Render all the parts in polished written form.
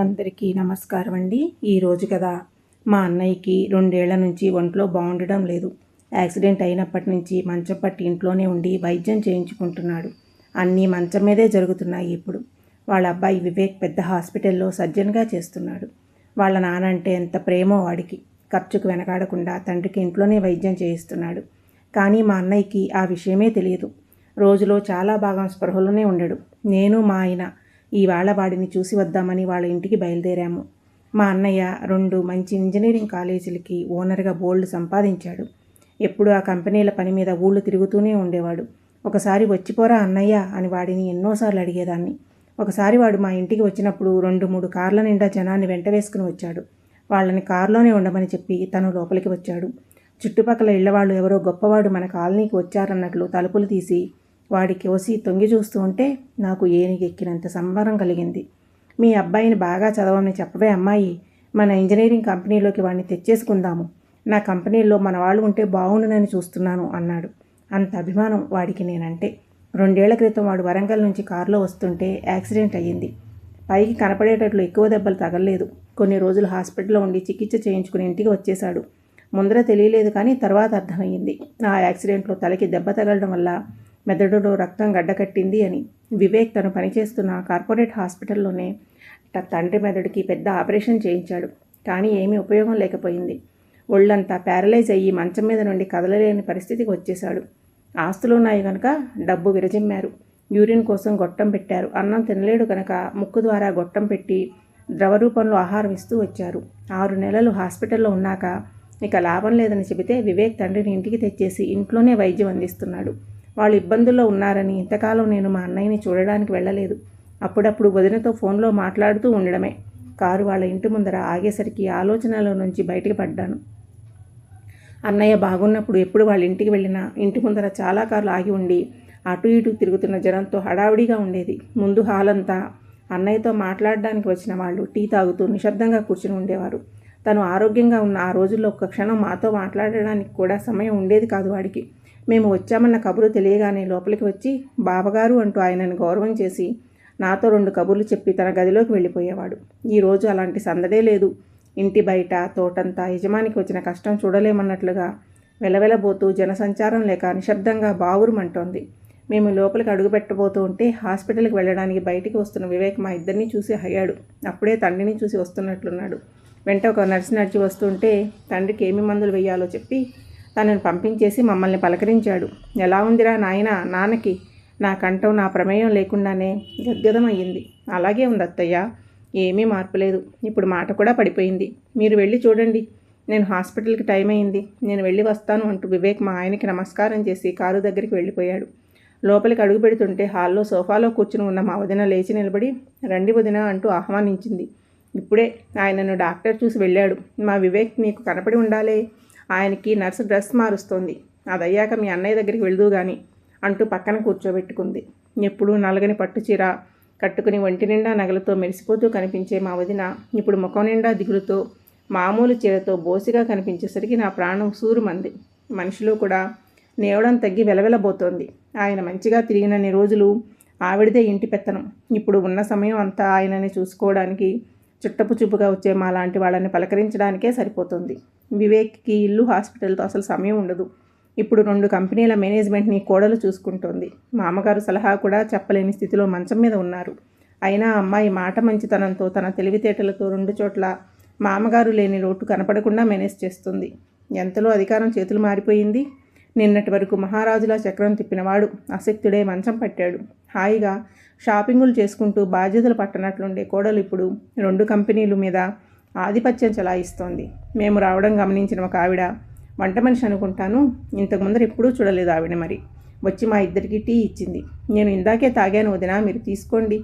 అందరికీ నమస్కారం అండి. ఈరోజు కదా మా అన్నయ్యకి 2 ఏళ్ల నుంచి ఒంట్లో బాగుండడం లేదు. యాక్సిడెంట్ అయినప్పటి నుంచి మంచం పట్టి ఇంట్లోనే ఉండి వైద్యం చేయించుకుంటున్నాడు. అన్నీ మంచం మీదే జరుగుతున్నాయి ఇప్పుడు. వాళ్ళ అబ్బాయి వివేక్ పెద్ద హాస్పిటల్లో సర్జన్గా చేస్తున్నాడు. వాళ్ళ నాన్న అంటే ఎంత ప్రేమో వాడికి. ఖర్చుకు వెనకాడకుండా తండ్రికి ఇంట్లోనే వైద్యం చేయిస్తున్నాడు. కానీ మా అన్నయ్యకి ఆ విషయమే తెలియదు. రోజులో చాలా భాగం స్పృహలోనే ఉండడు. నేను మా ఆయన ఈవేళ వాడిని చూసి వద్దామని వాళ్ళ ఇంటికి బయలుదేరాము. మా అన్నయ్య 2 మంచి ఇంజనీరింగ్ కాలేజీలకి ఓనర్గా బోల్డ్ సంపాదించాడు. ఎప్పుడూ ఆ కంపెనీల పని మీద ఊళ్ళు తిరుగుతూనే ఉండేవాడు. ఒకసారి వచ్చిపోరా అన్నయ్య అని వాడిని ఎన్నోసార్లు అడిగేదాన్ని. ఒకసారి వాడు మా ఇంటికి వచ్చినప్పుడు 2-3 కార్ల నిండా జనాన్ని వెంట వేసుకుని వచ్చాడు. వాళ్ళని కారులోనే ఉండమని చెప్పి తను లోపలికి వచ్చాడు. చుట్టుపక్కల ఇళ్లవాళ్ళు ఎవరో గొప్పవాడు మన కాలనీకి వచ్చారన్నట్లు తలుపులు తీసి వాడికి వచ్చి తొంగి చూస్తూ ఉంటే నాకు ఏనుగెక్కినంత సంబరం కలిగింది. మీ అబ్బాయిని బాగా చదవమని చెప్పవే అమ్మాయి, మన ఇంజనీరింగ్ కంపెనీలోకి వాడిని తెచ్చేసుకుందాము. నా కంపెనీలో మన వాళ్ళు ఉంటే బాగుండునని చూస్తున్నాను అన్నాడు. అంత అభిమానం వాడికి నేనంటే. 2 ఏళ్ల క్రితం వాడు వరంగల్ నుంచి కారులో వస్తుంటే యాక్సిడెంట్ అయ్యింది. పైకి కనపడేటట్లు ఎక్కువ దెబ్బలు తగలలేదు. కొన్ని రోజులు హాస్పిటల్లో ఉండి చికిత్స చేయించుకుని ఇంటికి వచ్చేశాడు. ముందర తెలియలేదు కానీ తర్వాత అర్థమయ్యింది. ఆ యాక్సిడెంట్లో తలకి దెబ్బ తగలడం వల్ల మెదడులో రక్తం గడ్డకట్టింది అని. వివేక్ తను పనిచేస్తున్న కార్పొరేట్ హాస్పిటల్లోనే తండ్రి మెదడుకి పెద్ద ఆపరేషన్ చేయించాడు. కానీ ఏమీ ఉపయోగం లేకపోయింది. ఒళ్ళంతా ప్యారలైజ్ అయ్యి మంచం మీద నుండి కదలలేని పరిస్థితికి వచ్చేశాడు. ఆస్తులున్నాయి కనుక డబ్బు విరజిమ్మారు. యూరిన్ కోసం గొట్టం పెట్టారు. అన్నం తినలేడు కనుక ముక్కు ద్వారా గొట్టం పెట్టి ద్రవ రూపంలో ఆహారం ఇస్తూ వచ్చారు. 6 నెలలు హాస్పిటల్లో ఉన్నాక ఇక లాభం లేదని చెబితే వివేక్ తండ్రిని ఇంటికి తెచ్చేసి ఇంట్లోనే వైద్యం అందిస్తున్నాడు. వాళ్ళు ఇబ్బందుల్లో ఉన్నారని ఇంతకాలం నేను మా అన్నయ్యని చూడడానికి వెళ్ళలేదు. అప్పుడప్పుడు వదినతో ఫోన్లో మాట్లాడుతూ ఉండడమే. కారు వాళ్ళ ఇంటి ముందర ఆగేసరికి ఆలోచనల నుంచి బయటికి పడ్డాను. అన్నయ్య బాగున్నప్పుడు ఎప్పుడు వాళ్ళ ఇంటికి వెళ్ళినా ఇంటి ముందర చాలా కార్లు ఆగి ఉండి అటు ఇటు తిరుగుతున్న జనంతో హడావుడిగా ఉండేది. ముందు హాల్ అంతా అన్నయ్యతో మాట్లాడడానికి వచ్చిన వాళ్ళు టీ తాగుతూ నిశ్శబ్దంగా కూర్చుని ఉండేవారు. తను ఆరోగ్యంగా ఉన్న ఆ రోజుల్లో ఒక్క క్షణం మాతో మాట్లాడడానికి కూడా సమయం ఉండేది కాదు వాడికి. మేము వచ్చామన్న కబురు తెలియగానే లోపలికి వచ్చి బావగారు అంటూ ఆయనను గౌరవం చేసి నాతో 2 కబుర్లు చెప్పి తన గదిలోకి వెళ్ళిపోయేవాడు. ఈరోజు అలాంటి సందడే లేదు. ఇంటి బయట తోటంతా యజమానికి వచ్చిన కష్టం చూడలేమన్నట్లుగా వెలవెలబోతూ జనసంచారం లేక నిశ్శబ్దంగా బావురుమంటోంది. మేము లోపలికి అడుగుపెట్టబోతూ ఉంటే హాస్పిటల్కి వెళ్ళడానికి బయటికి వస్తున్న వివేక్ మా ఇద్దరిని చూసి అయ్యాడు. అప్పుడే తండ్రిని చూసి వస్తున్నట్లున్నాడు. వెంట ఒక నర్సు నడిచి వస్తుంటే తండ్రికి ఏమి మందులు వేయాలో చెప్పి తనను పంపించేసి మమ్మల్ని పలకరించాడు. ఎలా ఉందిరా నాయనా నాన్నకి? నా కంఠం నా ప్రమేయం లేకుండానే గద్గదమయ్యింది. అలాగే ఉంది అత్తయ్య, ఏమీ మార్పు లేదు. ఇప్పుడు మాట కూడా పడిపోయింది. మీరు వెళ్ళి చూడండి, నేను హాస్పిటల్కి టైం అయింది, నేను వెళ్ళి వస్తాను అంటూ వివేక్ మా ఆయనకి నమస్కారం చేసి కారు దగ్గరికి వెళ్ళిపోయాడు. లోపలికి అడుగు పెడుతుంటే హాల్లో సోఫాలో కూర్చుని ఉన్న మా వదిన లేచి నిలబడి రండి వదిన అంటూ ఆహ్వానించింది. ఇప్పుడే ఆయనను డాక్టర్ చూసి వెళ్ళాడు. మా వివేక్ నీకు కనపడి ఉండాలే, ఆయనకి నర్సు డ్రెస్ మారుస్తోంది, అదయ్యాక మీ అన్నయ్య దగ్గరికి వెళ్దూ గాని అంటూ పక్కన కూర్చోబెట్టుకుంది. ఎప్పుడూ నలగని పట్టుచీర కట్టుకుని ఒంటి నిండా నగలతో మెరిసిపోతూ కనిపించే మా వదిన ఇప్పుడు ముఖం నిండా దిగులుతో మామూలు చీరతో బోసిగా కనిపించేసరికి నా ప్రాణం సూరుమంది. మనిషిలో కూడా నేవడం తగ్గి వెలవెలబోతోంది. ఆయన మంచిగా తిరిగినన్ని రోజులు ఆవిడదే ఇంటి పెత్తనం. ఇప్పుడు ఉన్న సమయం అంతా ఆయనని చూసుకోవడానికి, చుట్టపు చూపుగా వచ్చే మా లాంటి వాళ్ళని పలకరించడానికే సరిపోతుంది. వివేక్కి ఇల్లు హాస్పిటల్తో అసలు సమయం ఉండదు. ఇప్పుడు 2 కంపెనీల మేనేజ్మెంట్ని కోడలు చూసుకుంటోంది. మా అమ్మగారు సలహా కూడా చెప్పలేని స్థితిలో మంచం మీద ఉన్నారు. అయినా అమ్మాయి మాట మంచితనంతో తన తెలివితేటలతో 2 చోట్ల మా అమ్మగారు లేని లోటు కనపడకుండా మేనేజ్ చేస్తుంది. ఎంతలో అధికారం చేతులు మారిపోయింది. నిన్నటి వరకు మహారాజులా చక్రం తిప్పినవాడు అశక్తుడే మంచం పట్టాడు. హాయిగా షాపింగులు చేసుకుంటూ బాధ్యతలు పట్టనట్లుండే కోడలు ఇప్పుడు 2 కంపెనీల మీద ఆధిపత్యం చెలాయిస్తోంది. మేము రావడం గమనించిన ఒక ఆవిడ, వంట మనిషి అనుకుంటాను, ఇంతకు ముందర ఎప్పుడూ చూడలేదు ఆవిడ, మరి వచ్చి మా ఇద్దరికి టీ ఇచ్చింది. నేను ఇందాకే తాగాను వదిన, మీరు తీసుకోండి.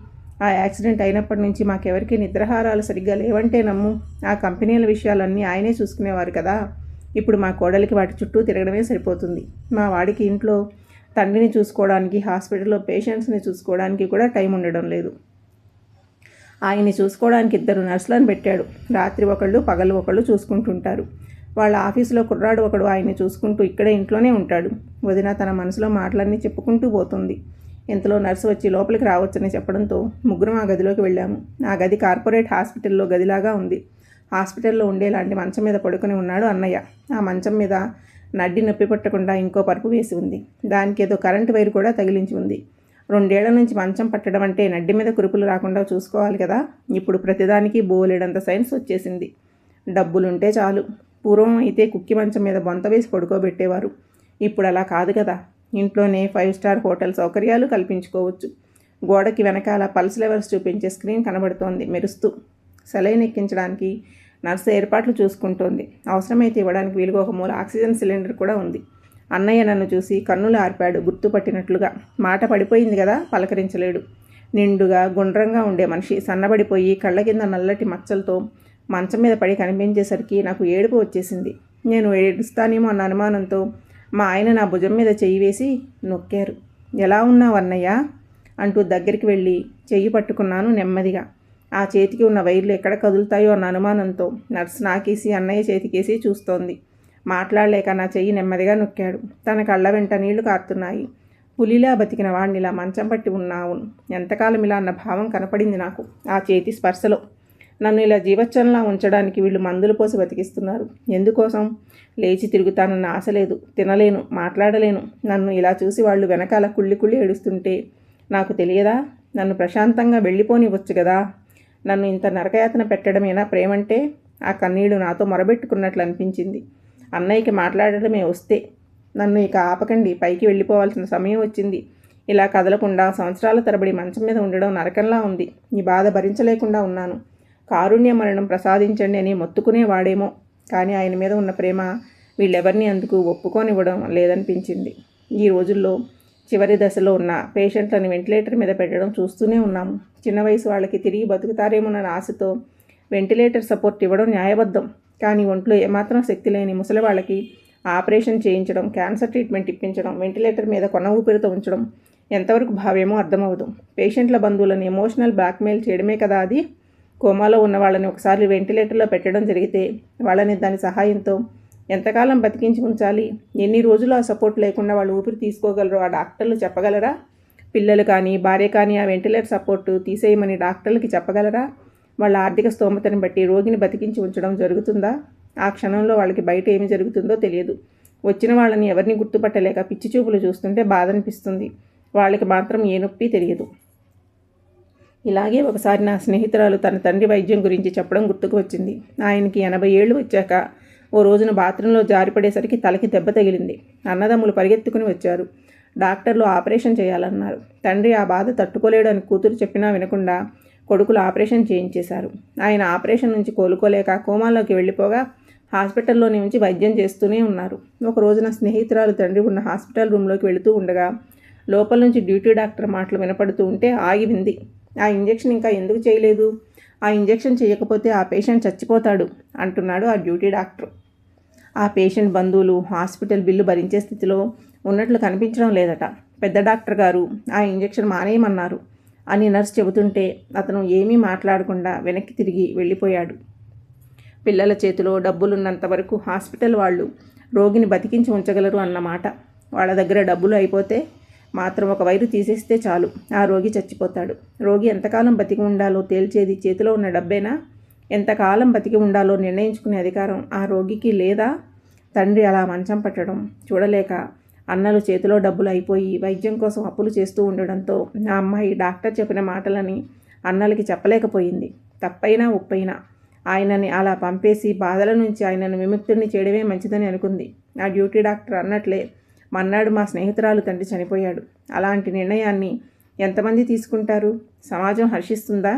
ఆ యాక్సిడెంట్ అయినప్పటి నుంచి మాకెవరికి నిద్రాహారాలు సరిగ్గా లేవంటే నమ్ము. ఆ కంపెనీల విషయాలన్నీ ఆయనే చూసుకునేవారు కదా. ఇప్పుడు మా కోడలికి వాటి చుట్టూ తిరగడమే సరిపోతుంది. మా వాడికి ఇంట్లో తండ్రిని చూసుకోవడానికి, హాస్పిటల్లో పేషెంట్స్ని చూసుకోవడానికి కూడా టైం ఉండడం లేదు. ఆయన్ని చూసుకోవడానికి 2 నర్సులను పెట్టాడు. రాత్రి ఒకళ్ళు పగలు ఒకళ్ళు చూసుకుంటుంటారు. వాళ్ళ ఆఫీసులో కుర్రాడు ఒకడు ఆయన్ని చూసుకుంటూ ఇక్కడే ఇంట్లోనే ఉంటాడు. వదిన తన మనసులో మాటలన్నీ చెప్పుకుంటూ పోతుంది. ఇంతలో నర్సు వచ్చి లోపలికి రావచ్చని చెప్పడంతో ముగ్గురం ఆ గదిలోకి వెళ్ళాము. ఆ గది కార్పొరేట్ హాస్పిటల్లో గదిలాగా ఉంది. హాస్పిటల్లో ఉండేలాంటి మంచం మీద పడుకుని ఉన్నాడు అన్నయ్య. ఆ మంచం మీద నడ్డి నొప్పి పట్టకుండా ఇంకో పరుపు వేసి ఉంది. దానికి ఏదో కరెంటు వైరు కూడా తగిలించి ఉంది. 2 ఏళ్ల నుంచి మంచం పట్టడం అంటే నడ్డి మీద కురుపులు రాకుండా చూసుకోవాలి కదా. ఇప్పుడు ప్రతిదానికి బోలెడంత సైన్స్ వచ్చేసింది. డబ్బులుంటే చాలు. పూర్వం అయితే కుక్కి మంచం మీద బొంత వేసి పడుకోబెట్టేవారు. ఇప్పుడు అలా కాదు కదా. ఇంట్లోనే 5 స్టార్ హోటల్ సౌకర్యాలు కల్పించుకోవచ్చు. గోడకి వెనకాల పల్స్ లెవెల్స్ చూపించే స్క్రీన్ కనబడుతోంది మెరుస్తూ. సెలైన్ ఎక్కించడానికి నర్సు ఏర్పాట్లు చూసుకుంటోంది. అవసరమైతే ఇవ్వడానికి వీలుగా ఒక మూల ఆక్సిజన్ సిలిండర్ కూడా ఉంది. అన్నయ్య నన్ను చూసి కన్నులు ఆర్పాడు గుర్తుపట్టినట్లుగా. మాట పడిపోయింది కదా, పలకరించలేడు. నిండుగా గుండ్రంగా ఉండే మనిషి సన్నబడిపోయి కళ్ళ కింద నల్లటి మచ్చలతో మంచం మీద పడి కనిపించేసరికి నాకు ఏడుపు వచ్చేసింది. నేను ఏడుస్తానేమో అన్న అనుమానంతో మా ఆయన నా భుజం మీద చెయ్యి వేసి నొక్కారు. ఎలా ఉన్నావు అన్నయ్య అంటూ దగ్గరికి వెళ్ళి చెయ్యి పట్టుకున్నాను నెమ్మదిగా. ఆ చేతికి ఉన్న వైర్లు ఎక్కడ కదులుతాయో అన్న అనుమానంతో నర్సు నాకేసి అన్నయ్య చేతికేసి చూస్తోంది. మాట్లాడలేక నా చెయ్యి నెమ్మదిగా నొక్కాడు. తన కళ్ళ వెంట నీళ్లు కారుతున్నాయి. పులిలా బతికిన వాడినిలా మంచం పట్టి ఉన్నావు ఎంతకాలం ఇలా అన్న భావం కనపడింది నాకు ఆ చేతి స్పర్శలో. నన్ను ఇలా జీవచ్చంలా ఉంచడానికి వీళ్ళు మందులు పోసి బతికిస్తున్నారు. ఎందుకోసం? లేచి తిరుగుతానన్న ఆశ లేదు. తినలేను, మాట్లాడలేను. నన్ను ఇలా చూసి వాళ్ళు వెనకాల కుళ్ళి కుళ్ళి ఏడుస్తుంటే నాకు తెలియదా? నన్ను ప్రశాంతంగా వెళ్ళిపోనివ్వచ్చు కదా. నన్ను ఇంత నరకయాతన పెట్టడమేనా ప్రేమంటే? ఆ కన్నీళ్లు నాతో మొరబెట్టుకున్నట్లు అనిపించింది. అన్నయ్యకి మాట్లాడటమే వస్తే. నన్ను ఇక ఆపకండి, పైకి వెళ్ళిపోవాల్సిన సమయం వచ్చింది. ఇలా కదలకుండా సంవత్సరాల తరబడి మంచం మీద ఉండడం నరకంలా ఉంది. ఈ బాధ భరించలేకుండా ఉన్నాను. కారుణ్య మరణం ప్రసాదించండి అని మొత్తుకునేవాడేమో, కానీ ఆయన మీద ఉన్న ప్రేమ వీళ్ళెవరిని అందుకు ఒప్పుకోనివ్వడం లేదనిపించింది. ఈ రోజుల్లో చివరి దశలో ఉన్న పేషెంట్లను వెంటిలేటర్ మీద పెట్టడం చూస్తూనే ఉన్నాము. చిన్న వయసు వాళ్ళకి తిరిగి బతుకుతారేమోనన్న ఆశతో వెంటిలేటర్ సపోర్ట్ ఇవ్వడం న్యాయబద్ధం. కానీ ఒంట్లో ఏమాత్రం శక్తి లేని ముసలి వాళ్ళకి ఆపరేషన్ చేయించడం, క్యాన్సర్ ట్రీట్మెంట్ ఇప్పించడం, వెంటిలేటర్ మీద కొన ఊపిరితో ఉంచడం ఎంతవరకు భావ్యమో అర్థమవదు. పేషెంట్ల బంధువులను ఎమోషనల్ బ్లాక్మెయిల్ చేయడమే కదా అది. కోమాలో ఉన్న వాళ్ళని ఒకసారి వెంటిలేటర్లో పెట్టడం జరిగితే వాళ్ళని దాని సహాయంతో ఎంతకాలం బతికించి ఉంచాలి? ఎన్ని రోజులు ఆ సపోర్ట్ లేకుండా వాళ్ళు ఊపిరి తీసుకోగలరో ఆ డాక్టర్లు చెప్పగలరా? పిల్లలు కానీ భార్య కానీ ఆ వెంటిలేటర్ సపోర్టు తీసేయమని డాక్టర్లకి చెప్పగలరా? వాళ్ళ ఆర్థిక స్తోమతను బట్టి రోగిని బతికించి ఉంచడం జరుగుతుందా? ఆ క్షణంలో వాళ్ళకి బయట ఏమి జరుగుతుందో తెలియదు. వచ్చిన వాళ్ళని ఎవరిని గుర్తుపట్టలేక పిచ్చి చూపులు చూస్తుంటే బాధ అనిపిస్తుంది. వాళ్ళకి మాత్రం ఏ నొప్పి తెలియదు. ఇలాగే ఒకసారి నా స్నేహితురాలు తన తండ్రి వైద్యం గురించి చెప్పడం గుర్తుకు వచ్చింది. ఆయనకి 80 ఏళ్ళు వచ్చాక ఓ రోజున బాత్రూంలో జారిపడేసరికి తలకి దెబ్బ తగిలింది. అన్నదమ్ములు పరిగెత్తుకుని వచ్చారు. డాక్టర్లు ఆపరేషన్ చేయాలన్నారు. తండ్రి ఆ బాధ తట్టుకోలేడు అని కూతురు చెప్పినా వినకుండా కొడుకులు ఆపరేషన్ చేయించేశారు. ఆయన ఆపరేషన్ నుంచి కోలుకోలేక కోమాలోకి వెళ్ళిపోగా హాస్పిటల్లోనే ఉంచి వైద్యం చేస్తూనే ఉన్నారు. ఒక రోజున స్నేహితురాలు తండ్రి ఉన్న హాస్పిటల్ రూమ్లోకి వెళుతూ ఉండగా లోపల నుంచి డ్యూటీ డాక్టర్ మాటలు వినపడుతూ ఉంటే ఆగి వింది. ఆ ఇంజెక్షన్ ఇంకా ఎందుకు చేయలేదు? ఆ ఇంజెక్షన్ చేయకపోతే ఆ పేషెంట్ చచ్చిపోతాడు అంటున్నాడు ఆ డ్యూటీ డాక్టర్. ఆ పేషెంట్ బంధువులు హాస్పిటల్ బిల్లు భరించే స్థితిలో ఉన్నట్లు కనిపించడం లేదట. పెద్ద డాక్టర్ గారు ఆ ఇంజెక్షన్ మానేయమన్నారు అని నర్స్ చెబుతుంటే అతను ఏమీ మాట్లాడకుండా వెనక్కి తిరిగి వెళ్ళిపోయాడు. పిల్లల చేతిలో డబ్బులున్నంత వరకు హాస్పిటల్ వాళ్ళు రోగిని బతికించి ఉంచగలరు అన్నమాట. వాళ్ళ దగ్గర డబ్బులు అయిపోతే మాత్రం ఒక వైరు తీసేస్తే చాలు, ఆ రోగి చచ్చిపోతాడు. రోగి ఎంతకాలం బతికి ఉండాలో తేల్చేది చేతిలో ఉన్న డబ్బేనా? ఎంతకాలం బతికి ఉండాలో నిర్ణయించుకునే అధికారం ఆ రోగికి లేదా? తండ్రి అలా మంచం పట్టడం చూడలేక అన్నలు చేతిలో డబ్బులు అయిపోయి వైద్యం కోసం అప్పులు చేస్తూ ఉండడంతో నా అమ్మాయి డాక్టర్ చెప్పిన మాటలని అన్నలకి చెప్పలేకపోయింది. తప్పైనా ఒప్పైనా ఆయనని అలా పంపేసి బాధల నుంచి ఆయనను విముక్తుడిని చేయడమే మంచిదని అనుకుంది. ఆ డ్యూటీ డాక్టర్ అన్నట్లే మన్నాడు మా స్నేహితురాలు తండ్రి చనిపోయాడు. అలాంటి నిర్ణయాన్ని ఎంతమంది తీసుకుంటారు? సమాజం హర్షిస్తుందా?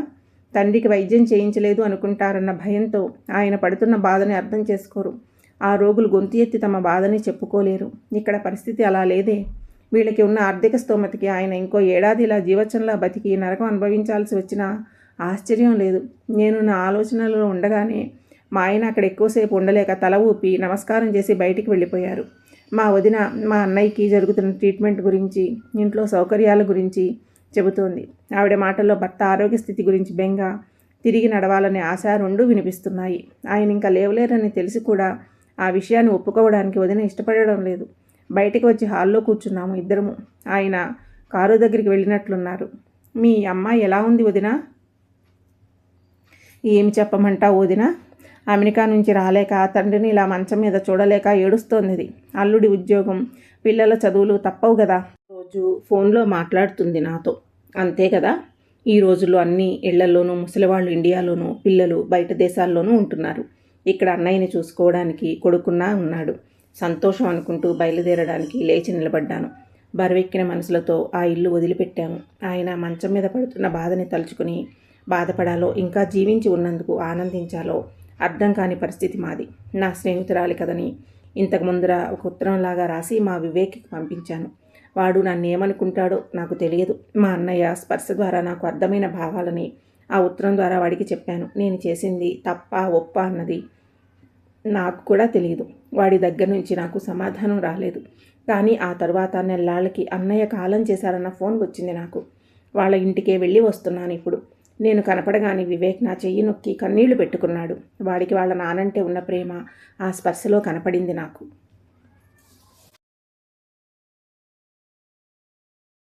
తండ్రికి వైద్యం చేయించలేదు అనుకుంటారన్న భయంతో ఆయన పడుతున్న బాధని అర్థం చేసుకోరు. ఆ రోగులు గొంతు ఎత్తి తమ బాధని చెప్పుకోలేరు. ఇక్కడ పరిస్థితి అలా లేదే. వీళ్ళకి ఉన్న ఆర్థిక స్తోమతకి ఆయన ఇంకో ఏడాది ఇలా జీవచ్చంలా బతికి నరకం అనుభవించాల్సి వచ్చినా ఆశ్చర్యం లేదు. నేను నా ఆలోచనలలో ఉండగానే మా ఆయన అక్కడ ఎక్కువసేపు ఉండలేక తల ఊపి నమస్కారం చేసి బయటికి వెళ్ళిపోయారు. మా వదిన మా అన్నయ్యకి జరుగుతున్న ట్రీట్మెంట్ గురించి, ఇంట్లో సౌకర్యాల గురించి చెబుతోంది. ఆవిడ మాటల్లో భర్త ఆరోగ్య స్థితి గురించి బెంగ, తిరిగి నడవాలనే ఆశ రెండూ వినిపిస్తున్నాయి. ఆయన ఇంకా లేవలేరని తెలిసి కూడా ఆ విషయాన్ని ఒప్పుకోవడానికి వదిన ఇష్టపడడం లేదు. బయటికి వచ్చి హాల్లో కూర్చున్నాము ఇద్దరము. ఆయన కారు దగ్గరికి వెళ్ళినట్లున్నారు. మీ అమ్మాయి ఎలా ఉంది వదినా? ఏమి చెప్పమంటావు వదినా? అమెరికా నుంచి రాలేక తండ్రిని ఇలా మంచం మీద చూడలేక ఏడుస్తోంది. అల్లుడి ఉద్యోగం, పిల్లల చదువులు తప్పవు కదా. రోజు ఫోన్లో మాట్లాడుతుంది నాతో. అంతే కదా. ఈ రోజుల్లో అన్ని ఇళ్లల్లోనూ ముసలివాళ్ళు ఇండియాలోనూ, పిల్లలు బయట దేశాల్లోనూ ఉంటున్నారు. ఇక్కడ అన్నయ్యని చూసుకోవడానికి కొడుకున్నా ఉన్నాడు. సంతోషం అనుకుంటూ బయలుదేరడానికి లేచి నిలబడ్డాను. బరువెక్కిన మనసులతో ఆ ఇల్లు వదిలిపెట్టాము. ఆయన మంచం మీద పడుతున్న బాధని తలుచుకుని బాధపడాలో ఇంకా జీవించి ఉన్నందుకు ఆనందించాలో అర్థం కాని పరిస్థితి మాది. నా స్నేహితురాలి కదని ఇంతకు ముందర ఒక ఉత్తరంలాగా రాసి మా వివేక్కి పంపించాను. వాడు నన్ను ఏమనుకుంటాడో నాకు తెలియదు. మా అన్నయ్య స్పర్శ ద్వారా నాకు అర్థమైన భావాలని ఆ ఉత్తరం ద్వారా వాడికి చెప్పాను. నేను చేసింది తప్ప ఒప్ప అన్నది నాకు కూడా తెలియదు. వాడి దగ్గర నుంచి నాకు సమాధానం రాలేదు. కానీ ఆ తర్వాత నెల్లాళ్ళకి అన్నయ్య కాలం చేశారన్న ఫోన్ వచ్చింది నాకు. వాళ్ళ ఇంటికే వెళ్ళి వస్తున్నాను ఇప్పుడు. నేను కనపడగానే వివేక్ నా చెయ్యి నొక్కి కన్నీళ్లు పెట్టుకున్నాడు. వాడికి వాళ్ళ నానంటే ఉన్న ప్రేమ ఆ స్పర్శలో కనపడింది నాకు.